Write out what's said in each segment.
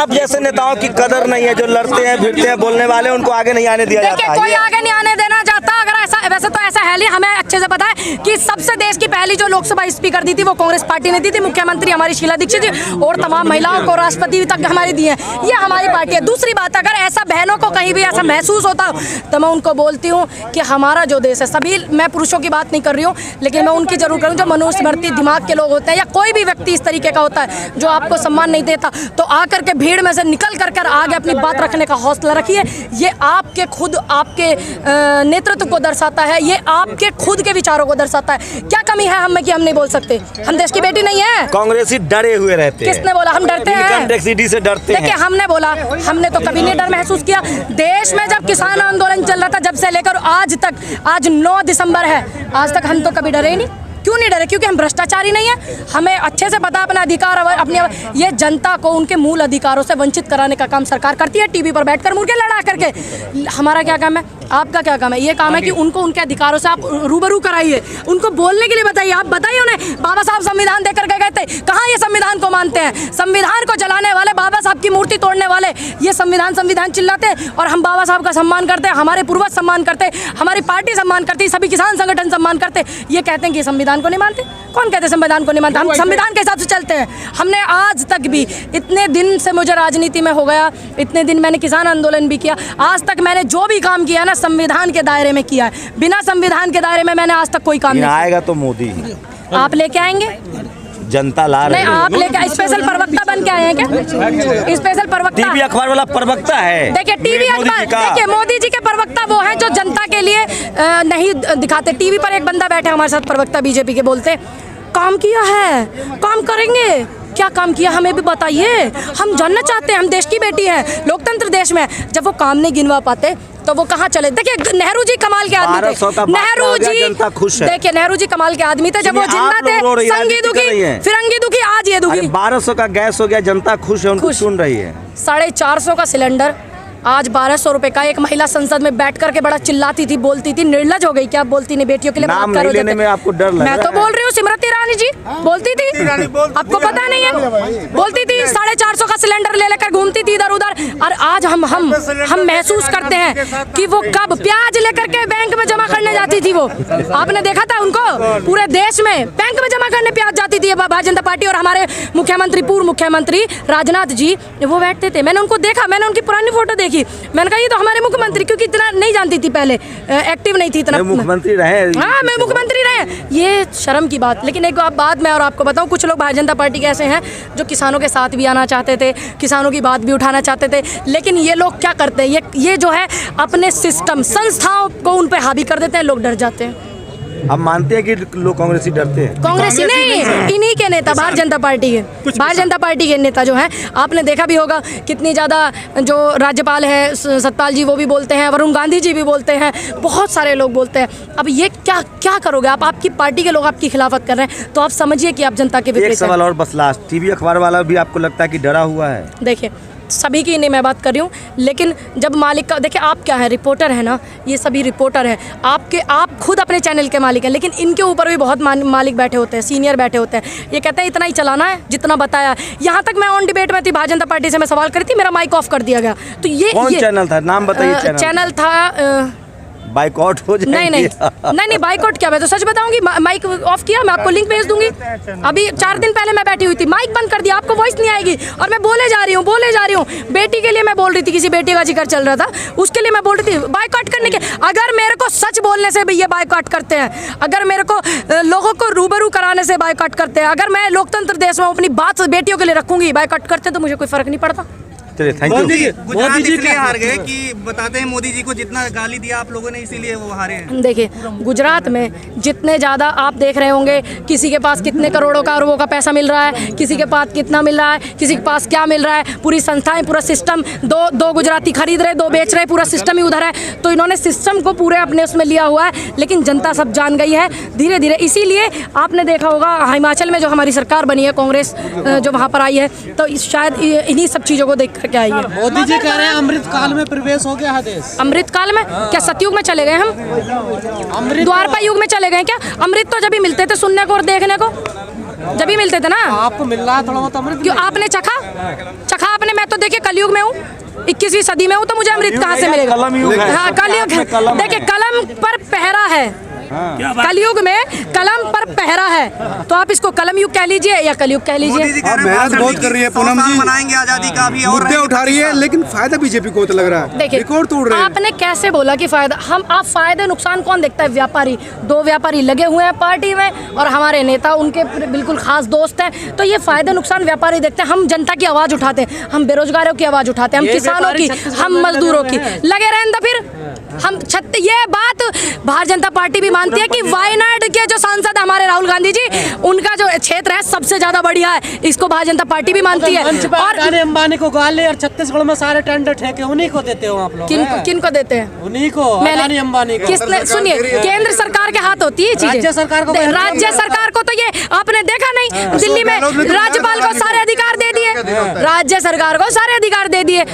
आप जैसे नेताओं की कदर नहीं है, जो लड़ते हैं भिड़ते हैं बोलने वाले, उनको आगे नहीं आने दिया जाता। कोई आगे नहीं आने देना चाहता। अगर ऐसा, वैसे तो ऐसा है नहीं, हमें अच्छे से पता है कि सबसे देश की पहली जो लोकसभा स्पीकर दी थी वो कांग्रेस पार्टी ने दी थी। मुख्यमंत्री हमारी शीला दीक्षित जी और तमाम महिलाओं को राष्ट्रपति तक हमारी दी है, ये हमारी पार्टी है। दूसरी बात, अगर ऐसा बहनों को कहीं भी ऐसा महसूस होता तो मैं उनको बोलती हूँ कि हमारा जो देश है, सभी, मैं पुरुषों की बात नहीं कर रही हूँ, लेकिन मैं उनकी जरूर करूँ, जो मनुस्मृति दिमाग के लोग होते हैं या कोई भी व्यक्ति इस तरीके का होता है जो आपको सम्मान नहीं देता, तो आकर के भीड़ में से निकल कर आगे अपनी बात रखने का हौसला रखिए। ये आपके खुद आपके नेतृत्व को दर्शाता है, ये आपके खुद के विचारों को दर्शाता है। क्या कमी है हम में कि हम नहीं बोल सकते? हम देश की बेटी नहीं है? कांग्रेसी डरे हुए रहते हैं। किसने बोला हम डरते हैं? से डरते हैं। देखिए, हमने बोला, हमने तो कभी नहीं डर महसूस किया। देश में जब किसान आंदोलन चल रहा था, जब से लेकर आज तक, आज 9 दिसंबर है, आज तक हम तो कभी डरे ही नहीं। क्यों नहीं डरे? क्योंकि हम भ्रष्टाचारी नहीं है। हमें अच्छे से पता अपना अधिकार, अपने ये जनता को उनके मूल अधिकारों से वंचित कराने का काम सरकार करती है, टीवी पर बैठकर मुर्गे लड़ा करके। हमारा क्या काम है? आपका क्या काम है? ये काम है कि उनको उनके अधिकारों से आप रूबरू कराइए, उनको बोलने के लिए बताइए। आप बताइए उन्हें, बाबा साहब संविधान देकर के गए थे, कहाँ ये संविधान को मानते हैं? संविधान को जलाने वाले, बाबा साहब की मूर्ति तोड़ने वाले, ये संविधान संविधान चिल्लाते हैं। और हम बाबा साहब का सम्मान करते हैं, हमारे पूर्वज सम्मान करते हैं, हमारी पार्टी सम्मान करती है, सभी किसान संगठन सम्मान करते हैं। ये कहते हैं कि संविधान को नहीं मानते। कौन कहते हैं संविधान को नहीं मानते? हम संविधान के हिसाब से चलते हैं। हमने आज तक भी, इतने दिन से मुझे राजनीति में हो गया, इतने दिन मैंने किसान आंदोलन भी किया, आज तक मैंने जो भी काम किया ना संविधान के दायरे में किया है। बिना संविधान के दायरे में मैंने आज तक कोई काम नहीं किया। आएगा तो मोदी आप लेके आएंगे, जनता ला रही है। नहीं, आप लेके स्पेशल प्रवक्ता बन के आए हैं क्या? स्पेशल प्रवक्ता टीवी अखबार वाला प्रवक्ता है। देखिए, टीवी अखबार, देखिए मोदी जी के प्रवक्ता वो हैं जो जनता के लिए नहीं दिखाते। टीवी पर एक बंदा बैठे हमारे साथ, प्रवक्ता बीजेपी के, बोलते काम किया है, काम करेंगे। क्या काम किया हमें भी बताइए, हम जानना चाहते हैं। हम देश की बेटी हैं, लोकतंत्र देश में। जब वो काम नहीं गिनवा पाते तो वो कहाँ चले? देखिए, नेहरू जी कमाल के आदमी थे। नेहरू जी, खुश है। देखिए, नेहरू जी कमाल के आदमी थे। जब वो जिंदा थे, संगी दुखी, फिरंगी दुखी, आज ये दुखी। 1200 का गैस हो गया, जनता खुश है, उनको सुन रही है। 450 का सिलेंडर, आज 1200 रुपए का। एक महिला संसद में बैठ करके बड़ा चिल्लाती थी, बोलती थी, निर्लज हो गई क्या? बोलती नहीं, बेटियों के लिए नाम नहीं लेने में आपको डर लग रहा है? मैं तो बोल रही हूँ, स्मृति ईरानी जी बोलती थी, आपको पता नहीं है? बोलती थी, 450 का सिलेंडर ले लेकर घूमती थी इधर उधर। और आज हम महसूस करते हैं कि वो कब प्याज लेकर के बैंक में जमा करने जाती थी। वो आपने देखा था उनको? पूरे देश में बैंक में जमा करने प्याज जाती थी भारतीय जनता पार्टी। और हमारे मुख्यमंत्री, पूर्व मुख्यमंत्री राजनाथ जी, वो बैठते थे। मैंने उनको देखा, मैंने उनकी पुरानी फोटो देखी, मैंने कहा ये तो हमारे मुख्यमंत्री, क्योंकि इतना नहीं जानती थी पहले, एक्टिव नहीं थी इतना। मुख्यमंत्री रहे। हाँ, मैं मुख्यमंत्री रहे, ये शर्म की बात। लेकिन एक बात मैं और आपको बताऊं, कुछ लोग भारतीय जनता पार्टी के ऐसे हैं जो किसानों के साथ भी आना चाहते थे, किसानों की बात भी उठाना चाहते थे, लेकिन ये लोग क्या करते हैं, ये जो है अपने सिस्टम, संस्थाओं को उन पे हावी कर देते हैं, लोग डर जाते हैं। अब मानते हैं कि लोग कांग्रेसी डरते हैं? कांग्रेसी नहीं, इन्हीं के नेता, भारतीय जनता पार्टी के, भारतीय जनता पार्टी के नेता जो हैं, आपने देखा भी होगा कितनी ज़्यादा, जो राज्यपाल है सतपाल जी वो भी बोलते हैं, वरुण गांधी जी भी बोलते हैं, बहुत सारे लोग बोलते हैं। अब ये क्या करोगे आप? आपकी पार्टी के लोग आपकी खिलाफत कर रहे हैं, तो आप समझिए कि आप जनता के विपरीत। एक सवाल और बस लास्ट, टीवी अखबार वाला भी आपको लगता है कि डरा हुआ है? देखिए, सभी की नहीं मैं बात कर रही हूँ, लेकिन जब मालिक का, देखिए आप क्या है, रिपोर्टर है ना, ये सभी रिपोर्टर है। आप खुद अपने चैनल के मालिक हैं, लेकिन इनके ऊपर भी बहुत मालिक बैठे होते हैं, सीनियर बैठे होते हैं। ये कहते हैं इतना ही चलाना है जितना बताया। यहाँ तक मैं ऑन डिबेट में थी, भारतीय जनता पार्टी से मैं सवाल करी थी, मेरा माइक ऑफ कर दिया गया। तो ये कौन चैनल था? नाम बताइए। चैनल था बाइकआउट हो जाएंगे? नहीं बाइकआउट क्या, मैं तो सच बताऊंगी। माइक ऑफ किया, मैं आपको लिंक भेज दूंगी। अभी 4 दिन पहले मैं बैठी हुई थी, माइक बंद कर दिया, आपको वॉइस नहीं आएगी, और मैं बोले जा रही हूँ। बेटी के लिए मैं बोल रही थी, किसी बेटी का जिक्र चल रहा था, उसके लिए मैं बोल रही थी बाइकआउट करने के। अगर मेरे को सच बोलने से भी ये बाइकआउट करते हैं, अगर मेरे को लोगों को रूबरू कराने से बाइकआउट करते हैं, अगर मैं लोकतंत्र देश में अपनी बात बेटियों के लिए रखूंगी, बाइकआउट करते तो मुझे कोई फर्क नहीं पड़ता। Thank you. मोदी जी इसलिए हार गए कि बताते हैं मोदी जी को जितना गाली दिया आप लोगों ने, इसीलिए वो हारे हैं। देखिए, गुजरात में जितने ज़्यादा आप देख रहे होंगे, किसी के पास कितने करोड़ों का अरबों का पैसा मिल रहा है, किसी के पास कितना मिल रहा है, किसी के पास क्या मिल रहा है, पूरी संस्थाएं, पूरा सिस्टम, दो गुजराती खरीद रहे, 2 बेच रहे, पूरा सिस्टम ही उधर है। तो इन्होंने सिस्टम को पूरे अपने उसमें लिया हुआ है, लेकिन जनता सब जान गई है धीरे धीरे। इसीलिए आपने देखा होगा हिमाचल में जो हमारी सरकार बनी है, कांग्रेस जो वहाँ पर आई है, तो शायद इन्हीं सब चीज़ों को देख करके आई है। मोदी जी कह रहे हैं अमृत काल में प्रवेश हो गया है देश। अमृत काल में क्या? सतयुग में चले गए हम? द्वारपा युग में चले गए क्या? अमृत तो जब भी मिलते थे सुनने को और देखने को, जब भी मिलते थे ना। आपको मिल रहा है थोड़ा बहुत अमृत? क्यों आपने चखा आपने? मैं तो देखिए कलयुग में हूँ, 21वीं सदी में हूँ, तो मुझे अमृत कहाँ से मिलेगा? कलम युग है। हाँ कलयुग है। देखिए कलम पर पहरा है, कलयुग में कलम पर पहरा है, तो आप इसको कलम युग कह लीजिए या कलयुग कह मोदी जी लीजिए। कह रहे हैं मेहनत बहुत कर रही है पूनम जी, मनाएंगे आजादी का भी और मुद्दे उठा रही है, लेकिन फायदा बीजेपी को तो लग रहा है। देखिए रिकॉर्ड तोड़ रहे हैं। आपने कैसे बोला कि फायदा, हम आप फायदे नुकसान कौन देखता है? व्यापारी, 2 व्यापारी लगे हुए हैं पार्टी में और हमारे नेता उनके बिल्कुल खास दोस्त हैं, तो ये फायदे नुकसान व्यापारी देखते हैं। हम जनता की आवाज उठाते हैं, हम बेरोजगारों की आवाज उठाते हैं, हम किसानों की, हम मजदूरों की, लगे रहें तो फिर हम ये बात भारतीय जनता पार्टी भी मानती है कि वायनाड के जो सांसद हमारे राहुल गांधी जी, उनका जो क्षेत्र है सबसे ज्यादा बढ़िया है, इसको भारतीय जनता पार्टी भी मानती है। और अंबानी को ग्वालियर और छत्तीसगढ़ में सारे टेंडर ठेके उन्हीं को देते हो आप लोग? किनको देते हैं? उन्हीं को, अदानी अंबानी को। किसने? सुनिए, केंद्र सरकार के हाथ होती है चीजें। राज्य सरकार को, राज्य सरकार को तो ये आपने देखा नहीं, दिल्ली में राज्यपाल को सारे अधिकार दे दिए, राज्य सरकार को सारे अधिकार दे दिए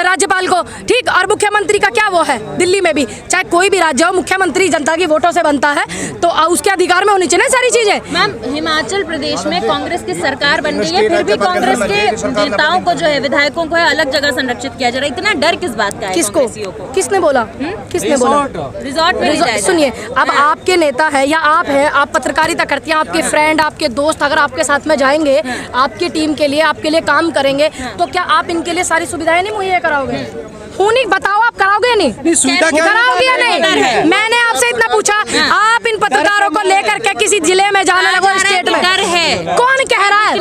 राज्यपाल को, ठीक। और मुख्यमंत्री का क्या वो है? दिल्ली में भी चाहे कोई भी राज्य हो, मुख्यमंत्री जनता की वोटों से बनता है, तो उसके अधिकार में होनी चाहिए सारी चीजें। मैम, हिमाचल प्रदेश में कांग्रेस की सरकार बन गई है, फिर भी कांग्रेस के नेताओं को जो है, विधायकों को है, अलग जगह संरक्षित किया जा रहा है। इतना डर किस बात का है? किसको? किसने बोला? किसने बोला? रिजॉर्ट में जाएगा। सुनिए, अब आपके नेता है या आप है, आप पत्रकारिता करती हैं, आपके फ्रेंड, आपके दोस्त अगर आपके साथ में जाएंगे, आपकी टीम के लिए, आपके लिए काम करेंगे, तो क्या आप इनके लिए सारी सुविधाएं नहीं मुहैया कराओगे? नहीं, बताओ आप कराओगे नहीं? कराओगे या नहीं? मैंने आपसे इतना पूछा, आप इन पत्रकारों को लेकर के किसी जिले में जाने लगो, स्टेट में डर है। कौन कह रहा है?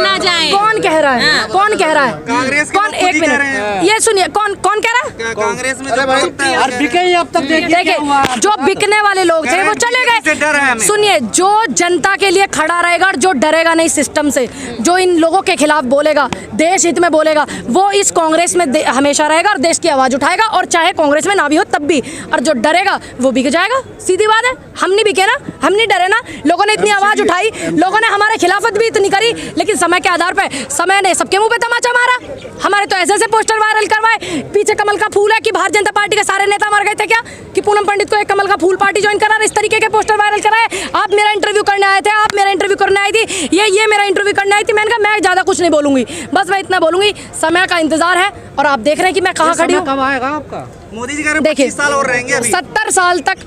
कौन कह रहा है? कौन कह रहा है? कांग्रेस कौन? एक मिनट, ये सुनिए, कौन कह रहा है? कांग्रेस में जो बिके अब तक देखिए, जो बिकने वाले लोग थे वो चले गए। सुनिए, जो जनता के लिए खड़ा रहेगा और जो डरेगा नहीं सिस्टम से, जो इन लोगों के खिलाफ बोलेगा, देश हित में बोलेगा, वो इस कांग्रेस में हमेशा रहेगा और देश की आवाज उठाएगा, और चाहे कांग्रेस में ना भी हो तब भी। और जो डरेगा वो बिक जाएगा, सीधी बात है। हम नहीं बिके ना, हम नहीं डरे ना, लोगों ने इतनी आवाज उठाई, लोगों ने हमारे खिलाफत भी इतनी करी, लेकिन समय के आधार पर समय ने सबके मुंह पे तमाचा मारा। हमारे तो ऐसे पोस्टर वायरल करवाए, पीछे कमल का फूल है कि भारतीय जनता पार्टी के सारे नेता मर गए थे क्या, कि पूनम पंडित को एक कमल का फूल पार्टी ज्वाइन करा, इस तरीके के पोस्टर वायरल कराए। आप मेरा इंटरव्यू करने आए थे, आप मेरा इंटरव्यू करने आई थी, ये मेरा इंटरव्यू करने आई थी। मैंने कहा मैं ज्यादा कुछ नहीं बोलूंगी, बस मैं इतना बोलूंगी, समय का इंतजार है और आप देख रहे हैं कि मैं कहाँ खड़ी हूँ। कब आएगा आपका? मोदी जी कह रहे हैं 25 साल और रहेंगे अभी। 70 साल तक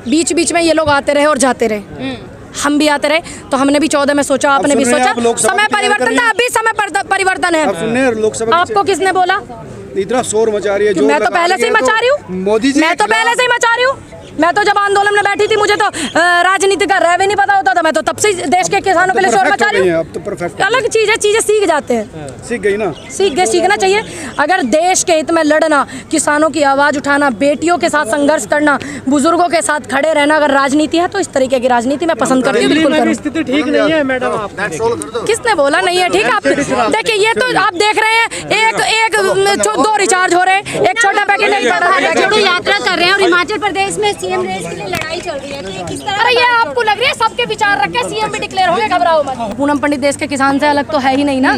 बीच बीच में ये लोग आते रहे और जाते रहे, हम भी आते रहे, तो हमने भी 14 में सोचा, आपने भी सोचा, समय परिवर्तन था, अभी समय परिवर्तन है। लोकसभा आपको किसने बोला? इतना शोर मचा रही है, मैं तो पहले से ही मचा रही हूँ, मोदी जी, मैं तो पहले से ही मचा रही हूँ। मैं तो जब आंदोलन में बैठी थी, मुझे तो राजनीति का रह भी नहीं पता होता था, मैं तो तब से देश के किसानों के लिए शोर मचा रही हूँ। अलग चीज है, चीजें सीख जाते हैं, सीख गई ना, सीख गए, सीखना चाहिए। अगर देश के हित में लड़ना, किसानों की आवाज उठाना, बेटियों के साथ संघर्ष करना, बुजुर्गों के साथ खड़े रहना अगर राजनीति है, तो इस तरीके की राजनीति मैं पसंद करती हूँ, बिल्कुल करूँ। स्थिति ठीक नहीं है मैडम, आप किसने बोला नहीं है ठीक? आप देखिए, ये तो आप देख रहे हैं, एक 2 रिचार्ज हो रहे हैं, एक छोटा पैकेट यात्रा कर रहे हैं और हिमाचल प्रदेश में सीएम रेस के लिए लड़ाई चल रही है, तो ये किस तरह? अरे ये आपको लग रही है सबके विचार रख के सीएम भी डिक्लेयर होंगे, घबराओ मत। पूनम पंडित देश के किसान से अलग तो है ही नहीं ना।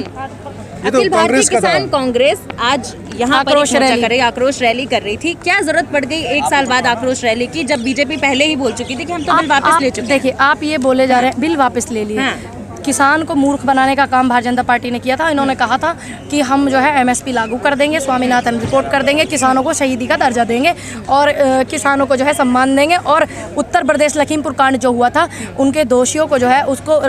अखिल भारतीय किसान कांग्रेस आज यहाँ पर आक्रोश रैली कर रही थी। क्या जरूरत पड़ गई 1 साल बाद आक्रोश रैली की, जब बीजेपी पहले ही बोल चुकी थी कि हम तो बिल वापस ले चुके? देखिए, आप ये बोले जा रहे हैं बिल वापस ले लिए, किसान को मूर्ख बनाने का काम भारतीय जनता पार्टी ने किया था। इन्होंने कहा था कि हम जो है एमएसपी लागू कर देंगे, स्वामीनाथन रिपोर्ट कर देंगे, किसानों को शहीदी का दर्जा देंगे और किसानों को जो है सम्मान देंगे, और उत्तर प्रदेश लखीमपुर कांड जो हुआ था उनके दोषियों को जो है उसको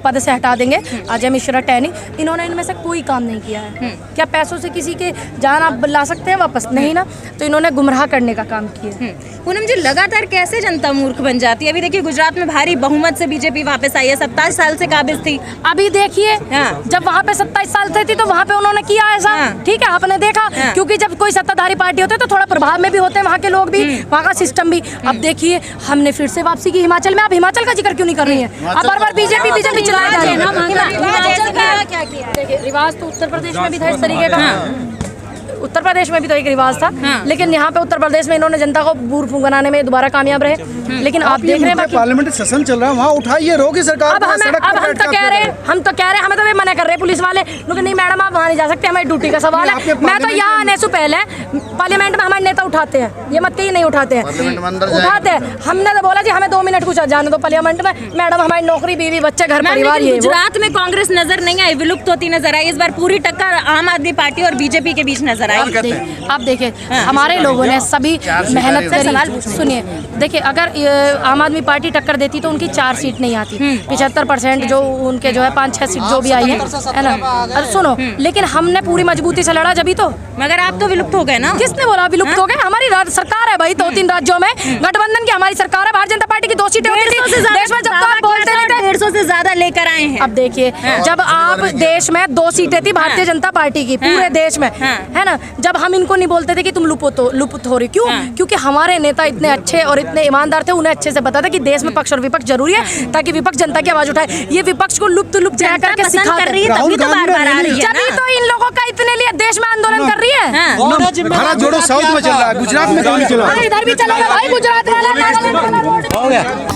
पद से हटा देंगे, अजय मिश्रा, टैनी। इन्होंने इनमें से कोई काम नहीं किया है। क्या पैसों से किसी के जान आप ला सकते हैं वापस? नहीं ना। तो इन्होंने गुमराह करने का काम किया। पूनम जी, लगातार कैसे जनता मूर्ख बन जाती है? अभी देखिए, गुजरात में भारी बहुमत से बीजेपी वापस आई है, 27 साल से काबिज थी। अभी देखिए, जब वहाँ पे 27 साल से थी तो वहाँ पे उन्होंने किया ऐसा, ठीक है, आपने देखा, क्योंकि जब कोई सत्ताधारी पार्टी होते तो थोड़ा प्रभाव में भी होते हैं वहाँ के लोग भी, वहाँ का सिस्टम भी। अब देखिए, हमने फिर से वापसी की हिमाचल में। आप हिमाचल का जिक्र क्यों नहीं कर रही हैं? आप बार-बार बीजेपी चलाए जा रहे हैं। देखिए, रिवाज तो उत्तर प्रदेश में भी था इस तरीके का, उत्तर प्रदेश में भी तो एक रिवाज था, लेकिन यहाँ पे उत्तर प्रदेश में इन्होंने जनता को बूढ़ बनाने में दोबारा कामयाब रहे। लेकिन आप देख रहे हैं पार्लियामेंट सेशन चल रहा है, वहाँ उठाइए, रोकी सरकार। अब हम तो कह रहे हैं, हमें तो वे मना कर रहे हैं पुलिस वाले, नहीं मैडम आप वहाँ नहीं जा सकते, हमारी ड्यूटी का सवाल है। मैं तो यहाँ आने से पहले पार्लियामेंट में हमारे नेता उठाते हैं, ये मत कहिए नहीं उठाते हैं, उठाते हैं। हमने तो बोला जी हमें 2 मिनट कुछ जाने दो पार्लियामेंट में, मैडम हमारी नौकरी, बीवी, बच्चे, घर परिवार। ये गुजरात में कांग्रेस नजर नहीं आई, विलुप्त होती नजर आई। इस बार पूरी टक्कर आम आदमी पार्टी और बीजेपी के बीच नजर आई। आप देखिए हमारे लोगों ने सभी मेहनत करी। सुनिए देखिए, अगर आम आदमी पार्टी टक्कर देती तो उनकी 4 सीट नहीं आती, 75% जो उनके जो है 5-6 सीट जो भी आई है ना। अरे सुनो, लेकिन हमने पूरी मजबूती से लड़ा जब तो। मगर आप तो विलुप्त हो गए ना। किसने बोला विलुप्त हो गए? हमारी सरकार है भाई, 2-3 राज्यों में गठबंधन की हमारी सरकार है। भारतीय जनता पार्टी की 2 सीटें होती थी देश में, जब तो आप बोलते नहीं थे 150 से ज्यादा लेकर आए हैं। अब देखिए, जब आप देश में 2 सीटें थी भारतीय जनता पार्टी की पूरे देश में, है ना, जब हम इनको नहीं बोलते थे कि तुम लुप्त हो रही, क्यों? क्योंकि हमारे नेता इतने अच्छे और इतने ईमानदार थे, उन्हें अच्छे से पता था कि देश में पक्ष और विपक्ष जरूरी है, ताकि विपक्ष जनता की आवाज उठाए। ये विपक्ष को लुप्त करके सिखा कर रही है, तभी तो बार-बार आ रही है ना। तो इन लोगों का इतने लिए देश में आंदोलन कर रही है। भारत जोड़ो साउथ में चल रहा है, गुजरात में क्यों नहीं चला? इधर भी चलेगा भाई, गुजरात वाला।